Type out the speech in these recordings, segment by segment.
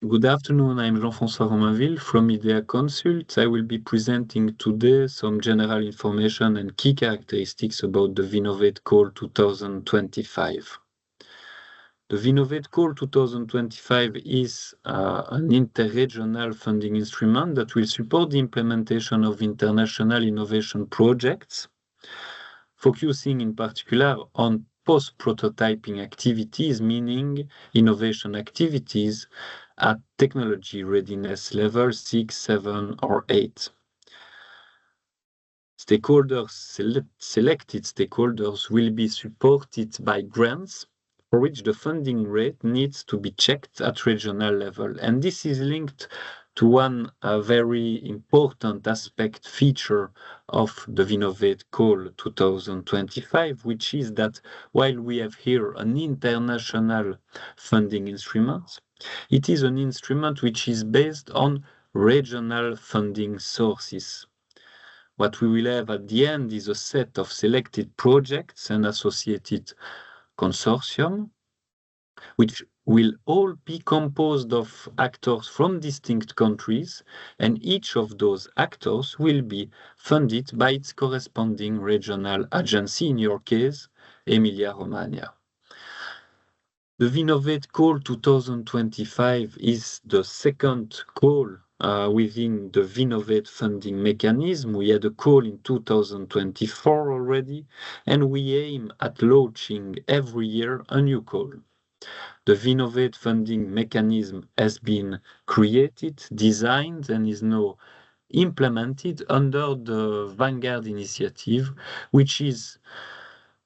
Good afternoon, I'm Francois Romainville from IDEA Consult. I will be presenting today some general information and key characteristics about the VInnovate Call 2025. The VInnovate Call 2025 is an interregional funding instrument that will support the implementation of international innovation projects, focusing in particular on post-prototyping activities, meaning innovation activities at technology readiness level 6, 7, or 8. Selected stakeholders will be supported by grants for which the funding rate needs to be checked at regional level. And this is linked to one very important feature of the VInnovate Call 2025, which is that while we have here an international funding instrument, it is an instrument which is based on regional funding sources. What we will have at the end is a set of selected projects and associated consortium, which will all be composed of actors from distinct countries, and each of those actors will be funded by its corresponding regional agency, in your case, Emilia-Romagna. The VInnovate Call 2025 is the second call within the VInnovate funding mechanism. We had a call in 2024 already, and we aim at launching every year a new call. The VInnovate funding mechanism has been created, designed, and is now implemented under the Vanguard initiative, which is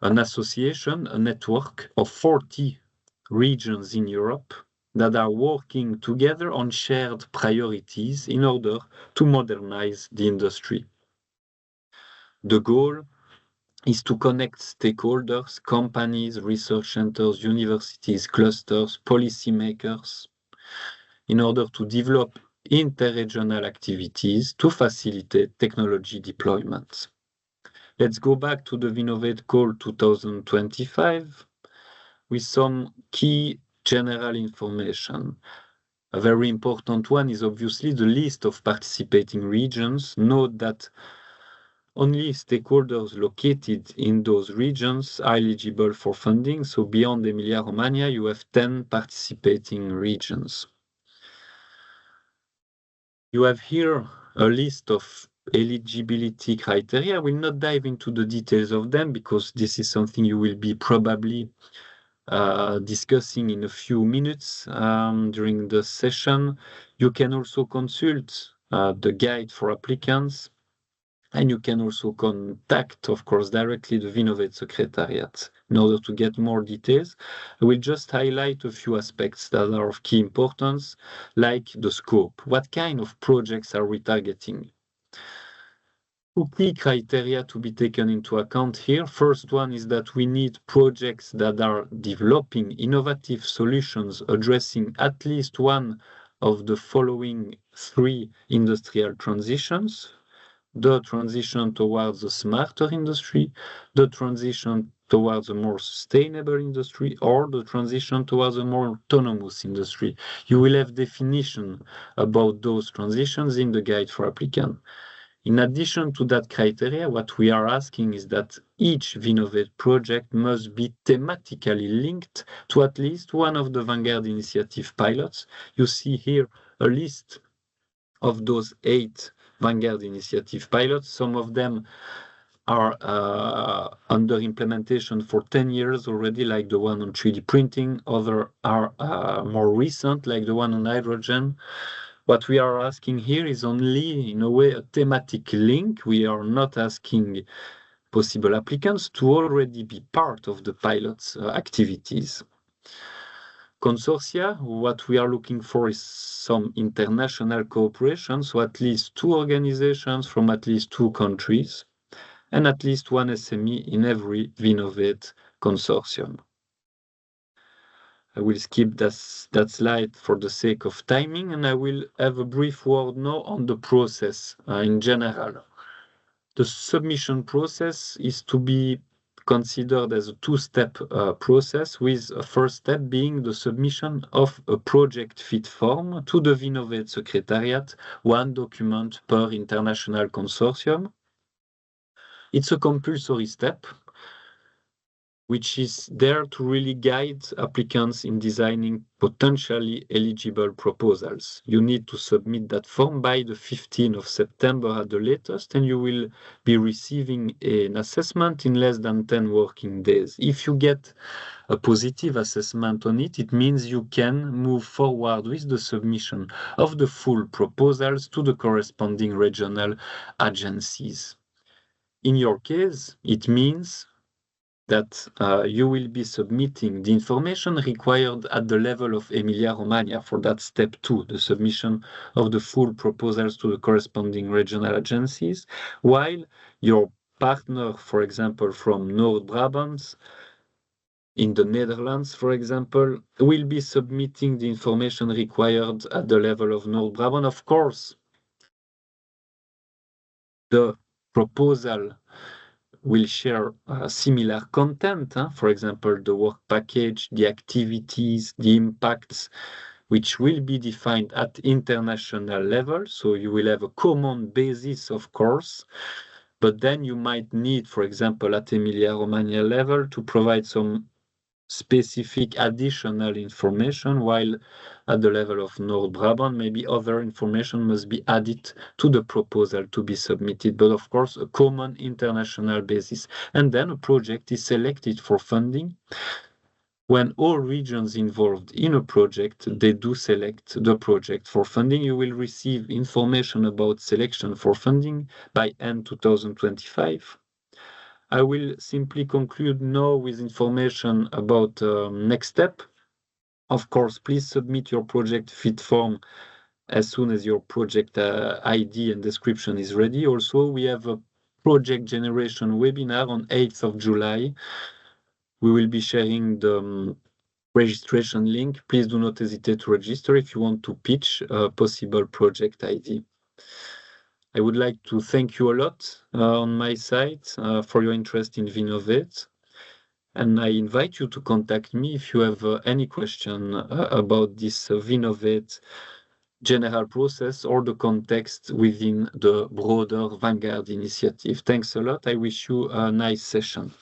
an association, a network of 40 regions in Europe that are working together on shared priorities in order to modernize the industry. The goal is to connect stakeholders, companies, research centers, universities, clusters, policymakers, in order to develop interregional activities to facilitate technology deployment. Let's go back to the VInnovate Call 2025 with some key general information. A very important one is obviously the list of participating regions. Note that only stakeholders located in those regions are eligible for funding. So beyond Emilia-Romagna, you have 10 participating regions. You have here a list of eligibility criteria. I will not dive into the details of them because this is something you will be probably discussing in a few minutes during the session. You can also consult the guide for applicants, and you can also contact, of course, directly the VInnovate Secretariat in order to get more details. I will just highlight a few aspects that are of key importance, like the scope. What kind of projects are we targeting? Two key criteria to be taken into account here. First one is that we need projects that are developing innovative solutions addressing at least one of the following three industrial transitions: the transition towards a smarter industry, the transition towards a more sustainable industry, or the transition towards a more autonomous industry. You will have definition about those transitions in the guide for applicants. In addition to that criteria, what we are asking is that each VInnovate project must be thematically linked to at least one of the Vanguard initiative pilots. You see here a list of those 8 Vanguard initiative pilots. Some of them are under implementation for 10 years already, like the one on 3D printing. Others are more recent, like the one on hydrogen. What we are asking here is only, in a way, a thematic link. We are not asking possible applicants to already be part of the pilot's activities. Consortia, what we are looking for is some international cooperation, so at least 2 organizations from at least 2 countries, and at least 1 SME in every VInnovate consortium. I will skip that slide for the sake of timing, and I will have a brief word now on the process in general. The submission process is to be considered as a two-step process, with a first step being the submission of a project fit form to the VInnovate Secretariat, one document per international consortium. It's a compulsory step, which is there to really guide applicants in designing potentially eligible proposals. You need to submit that form by the 15th of September at the latest, and you will be receiving an assessment in less than 10 working days. If you get a positive assessment on it, it means you can move forward with the submission of the full proposals to the corresponding regional agencies. In your case, it means that you will be submitting the information required at the level of Emilia-Romagna for that step 2, the submission of the full proposals to the corresponding regional agencies, while your partner, for example, from North Brabant, in the Netherlands, for example, will be submitting the information required at the level of North Brabant. Of course, the proposal will share similar content, for example, the work package, the activities, the impacts, which will be defined at international level. So you will have a common basis, of course, but then you might need, for example, at Emilia-Romagna level to provide some specific additional information, while at the level of North Brabant, maybe other information must be added to the proposal to be submitted, but of course a common international basis. And then a project is selected for funding. When all regions involved in a project, they do select the project for funding. You will receive information about selection for funding by end 2025. I will simply conclude now with information about next step. Of course, please submit your project fit form as soon as your project ID and description is ready. Also, we have a project generation webinar on 8th of July. We will be sharing the registration link. Please do not hesitate to register if you want to pitch a possible project ID. I would like to thank you a lot on my side for your interest in VInnovate. And I invite you to contact me if you have any question about this VInnovate general process or the context within the broader Vanguard initiative. Thanks a lot. I wish you a nice session.